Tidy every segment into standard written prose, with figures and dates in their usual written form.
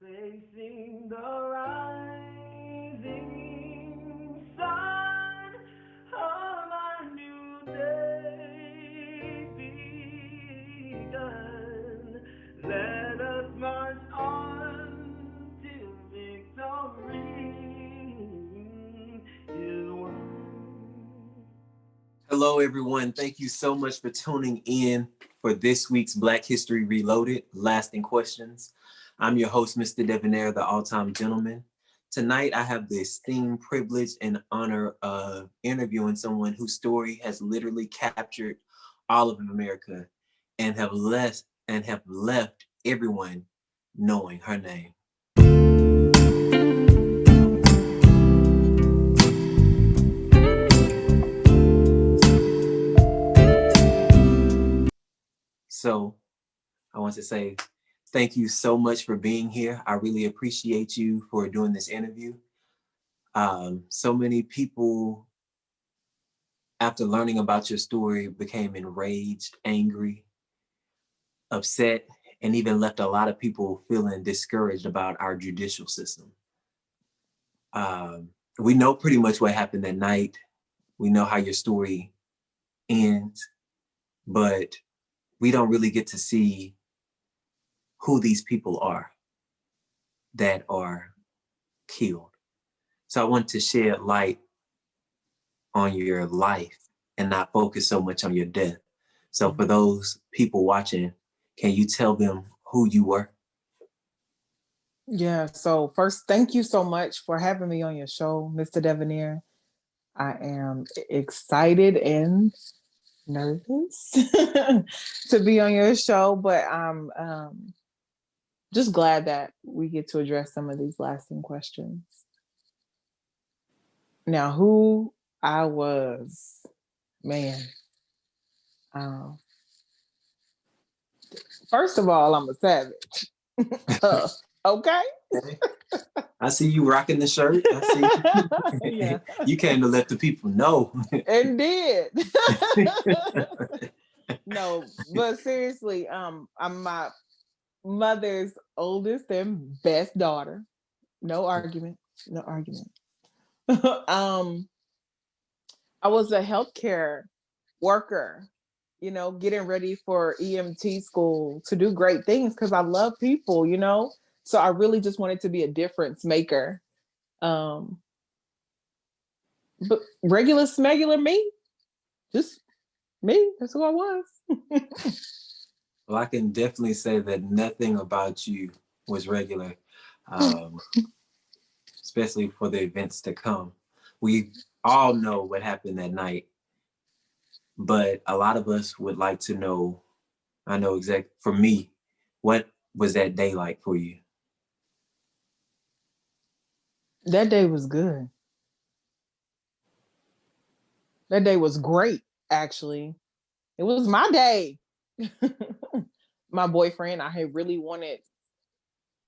Facing the rising sun of a new day begun. Let us march on till victory is won. Hello, everyone. Thank you so much for tuning in for this week's Black History Reloaded, Lasting Questions. I'm your host, Mr. Devinaire, the all-time gentleman. Tonight, I have the esteemed privilege and honor of interviewing someone whose story has literally captured all of America and have left everyone knowing her name. So I want to say thank you so much for being here. I really appreciate you for doing this interview. So many people, after learning about your story, became enraged, angry, upset, and even left a lot of people feeling discouraged about our judicial system. We know pretty much what happened that night. We know how your story ends, but we don't really get to see who these people are that are killed. So I want to shed light on your life and not focus so much on your death. So for those people watching, can you tell them who you were? Yeah, so first, thank you so much for having me on your show, Mr. Devinaire. I am excited and nervous to be on your show, but I'm just glad that we get to address some of these lasting questions. Now, who I was, man. Um, First of all, I'm a savage. Okay. I see you rocking the shirt. I see Yeah. you came to let the people know. And did. No, but seriously, I'm my mother's oldest and best daughter. No argument. No argument. um, I was a healthcare worker, getting ready for EMT school to do great things because I love people. So I really just wanted to be a difference maker. Um, but regular smegular me, just me. That's who I was. Well, I can definitely say that nothing about you was regular, especially for the events to come. We all know what happened that night, but a lot of us would like to know, I know exactly, for me, what was that day like for you? That day was good. That day was great, actually. It was my day. My boyfriend, I had really wanted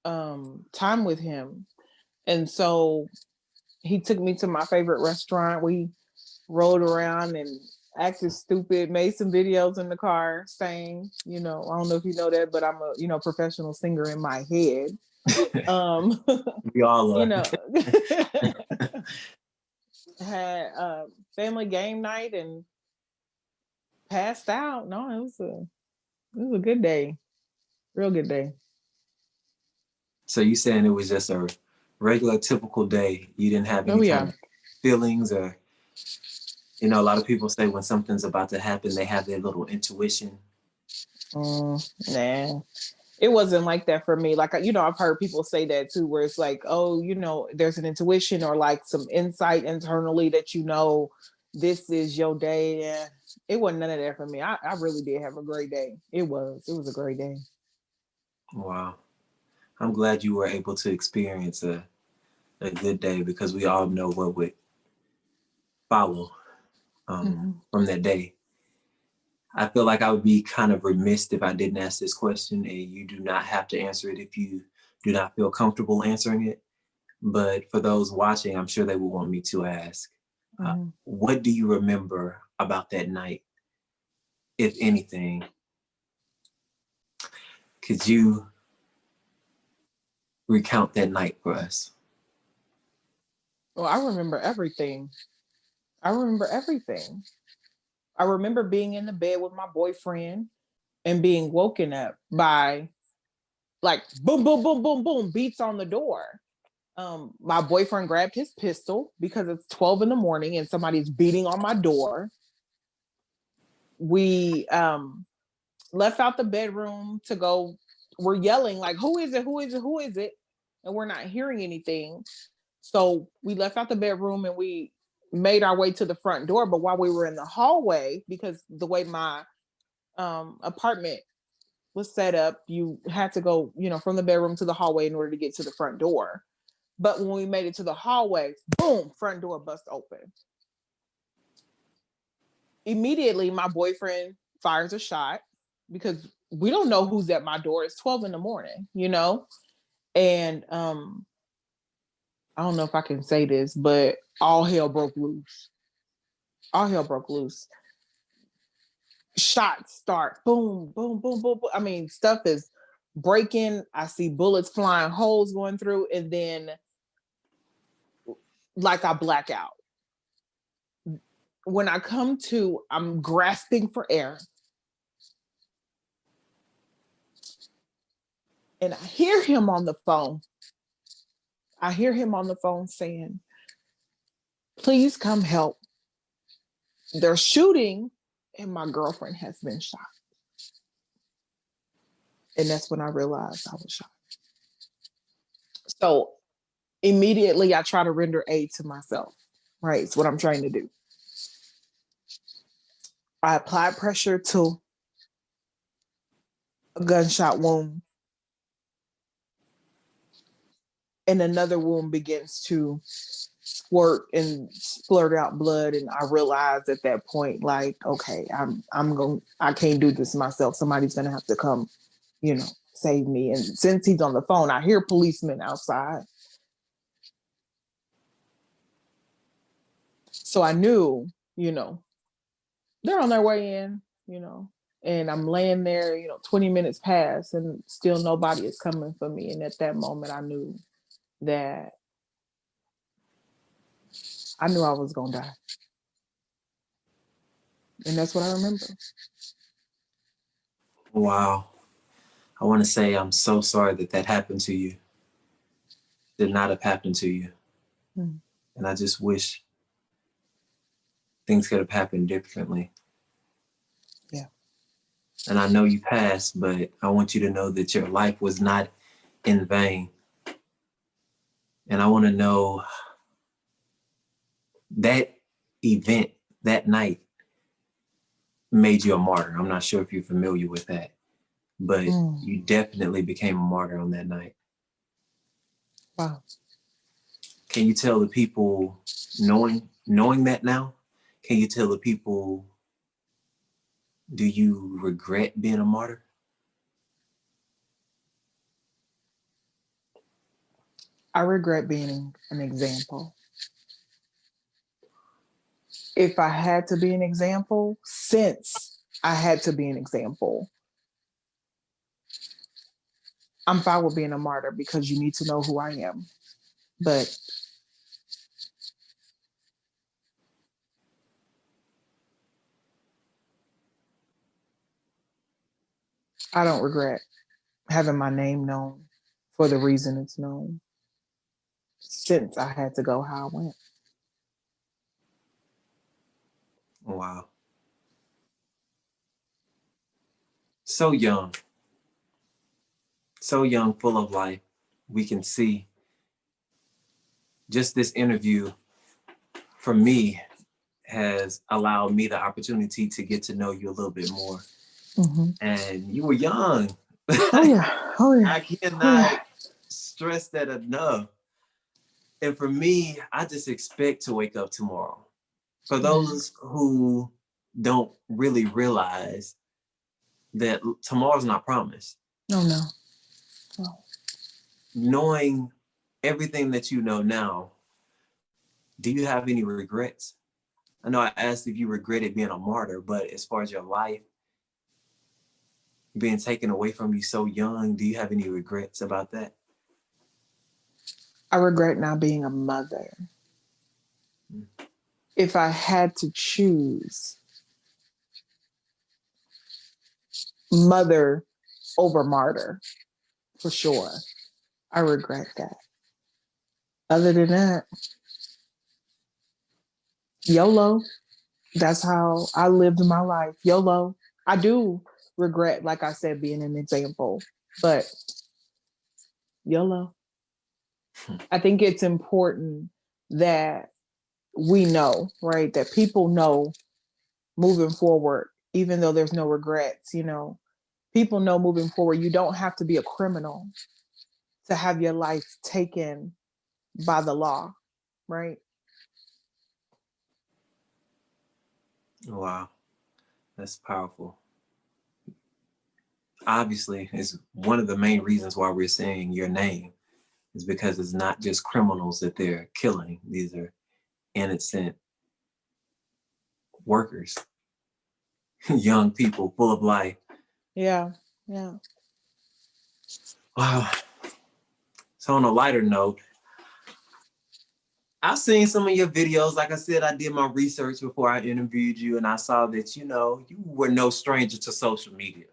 time with him. And so he took me to my favorite restaurant. We rode around and acted stupid, made some videos in the car, sang, I don't know if you know that, but I'm a, professional singer in my head. We all are. Had family game night and passed out. No, it was a good day. Real good day. So you saying it was just a regular, typical day? You didn't have any kind of feelings or, a lot of people say when something's about to happen, they have their little intuition. Nah, it wasn't like that for me. Like, I've heard people say that too, where it's like, oh, there's an intuition or like some insight internally that this is your day. Yeah, it wasn't none of that for me. I really did have a great day. It was a great day. Wow. I'm glad you were able to experience a good day because we all know what would follow from that day. I feel like I would be kind of remiss if I didn't ask this question, and you do not have to answer it if you do not feel comfortable answering it. But for those watching, I'm sure they will want me to ask, what do you remember about that night, if anything? Could you recount that night for us. Well, I remember everything. I remember everything. I remember being in the bed with my boyfriend and being woken up by like boom, boom, boom, boom, boom, beats on the door. My boyfriend grabbed his pistol because it's 12 in the morning and somebody's beating on my door. We left out the bedroom to go. We're yelling like, "Who is it? Who is it? Who is it?" And we're not hearing anything. So we left out the bedroom and we made our way to the front door. But while we were in the hallway, because the way my apartment was set up, you had to go, from the bedroom to the hallway in order to get to the front door. But when we made it to the hallway, boom, front door bust open. Immediately, my boyfriend fires a shot because we don't know who's at my door. It's 12 in the morning, And I don't know if I can say this, but all hell broke loose. All hell broke loose. Shots start boom, boom, boom, boom, boom. I mean, stuff is breaking. I see bullets flying, holes going through, and then like I black out. When I come to, I'm grasping for air. And I hear him on the phone. I hear him on the phone saying, "Please come help. They're shooting, and my girlfriend has been shot." And that's when I realized I was shot. So immediately I try to render aid to myself, right? It's what I'm trying to do. I apply pressure to a gunshot wound, and another wound begins to squirt and splurt out blood. And I realized at that point, like, okay, I can't do this myself. Somebody's gonna have to come, save me. And since he's on the phone, I hear policemen outside. So I knew, they're on their way in. And I'm laying there, 20 minutes pass and still nobody is coming for me. And at that moment, that I knew I was going to die. And that's what I remember. Wow. I want to say I'm so sorry that happened to you. Did not have happened to you. Mm. And I just wish things could have happened differently. Yeah. And I know you passed, but I want you to know that your life was not in vain. And I want to know that event, that night, made you a martyr. I'm not sure if you're familiar with that, but you definitely became a martyr on that night. Wow. Can you tell the people, knowing that now, can you tell the people, do you regret being a martyr? I regret being an example. If I had to be an example, since I had to be an example, I'm fine with being a martyr because you need to know who I am. But I don't regret having my name known for the reason it's known, since I had to go how I went. Wow. So young, full of life. We can see just this interview for me has allowed me the opportunity to get to know you a little bit more. Mm-hmm. And you were young. Oh yeah. Oh yeah. I cannot stress that enough. And for me, I just expect to wake up tomorrow. For those who don't really realize that tomorrow's not promised. No. Knowing everything that you know now, do you have any regrets? I know I asked if you regretted being a martyr, but as far as your life being taken away from you so young, do you have any regrets about that? I regret not being a mother. If I had to choose mother over martyr, for sure, I regret that. Other than that, YOLO. That's how I lived my life. YOLO. I do regret, like I said, being an example, but YOLO. I think it's important that we know, right? That people know moving forward, even though there's no regrets, people know moving forward, you don't have to be a criminal to have your life taken by the law, right? Wow, that's powerful. Obviously, it's one of the main reasons why we're saying your name is because it's not just criminals that they're killing. These are innocent workers, young people full of life. Yeah, yeah. Wow. So on a lighter note, I've seen some of your videos. Like I said, I did my research before I interviewed you, and I saw that, you were no stranger to social media.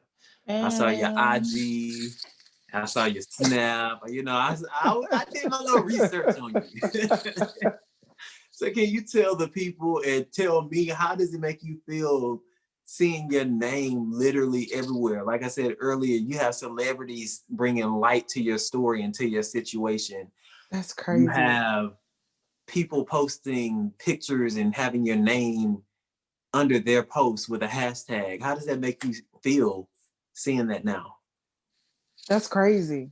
I saw your And IG, I saw your Snap. I did my little research on you. So can you tell the people and tell me, how does it make you feel seeing your name literally everywhere? Like I said earlier, you have celebrities bringing light to your story and to your situation. that's You crazy. have people posting pictures and having your name under their posts with a hashtag. How does that make you feel seeing that now? That's crazy.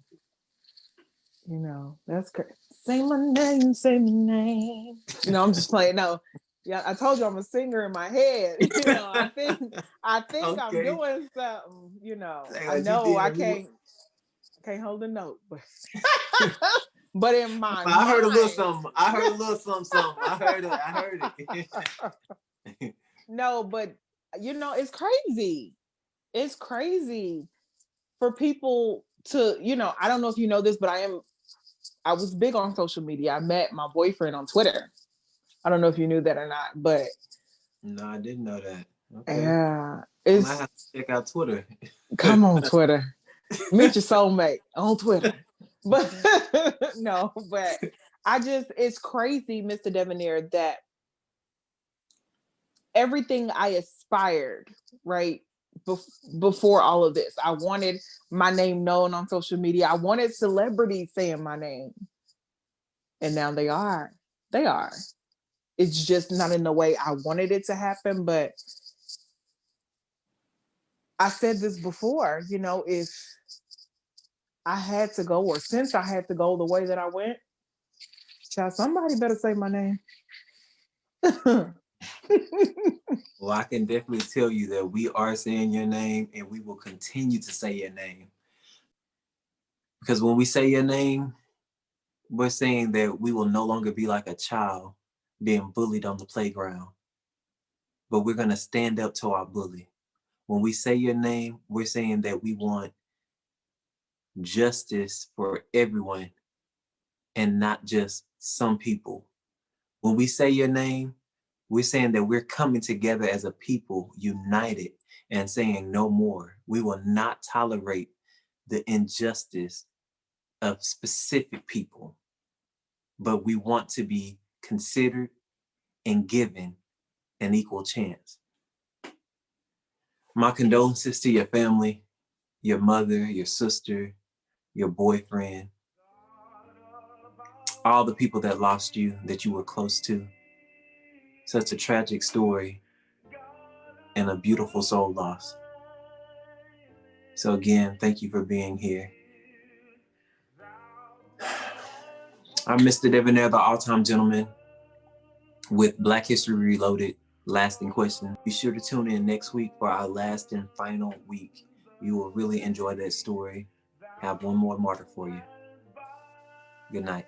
That's crazy. Say my name, say my name. I'm just playing. No, yeah, I told you I'm a singer in my head. I think I'm Okay. doing something. Like I what you know did. I can't hold a note, but but in my I heard a little mind, something. I heard a little something. I heard it. I heard it. no, but it's crazy. It's crazy for people to, I don't know if you know this, but I was big on social media. I met my boyfriend on Twitter. I don't know if you knew that or not, but No, I didn't know that. Okay. yeah, I might it's have to check out Twitter. come on Twitter. Meet your soulmate on Twitter. But no, but it's crazy, Mr. Devinaire, that everything I aspired, right? Before all of this, I wanted my name known on social media. I wanted celebrities saying my name. And now they are. They are. It's just not in the way I wanted it to happen. But I said this before, if I had to go, or since I had to go the way that I went, child, somebody better say my name. Well, I can definitely tell you that we are saying your name and we will continue to say your name. Because when we say your name, we're saying that we will no longer be like a child being bullied on the playground, but we're going to stand up to our bully. When we say your name, we're saying that we want justice for everyone and not just some people. When we say your name, we're saying that we're coming together as a people, united, and saying no more. We will not tolerate the injustice of specific people, but we want to be considered and given an equal chance. My condolences to your family, your mother, your sister, your boyfriend, all the people that lost you, that you were close to. Such a tragic story and a beautiful soul loss. So again, thank you for being here. I'm Mr. Devinaire, the all-time gentleman with Black History Reloaded, Lasting Questions. Be sure to tune in next week for our last and final week. You will really enjoy that story. Have one more martyr for you. Good night.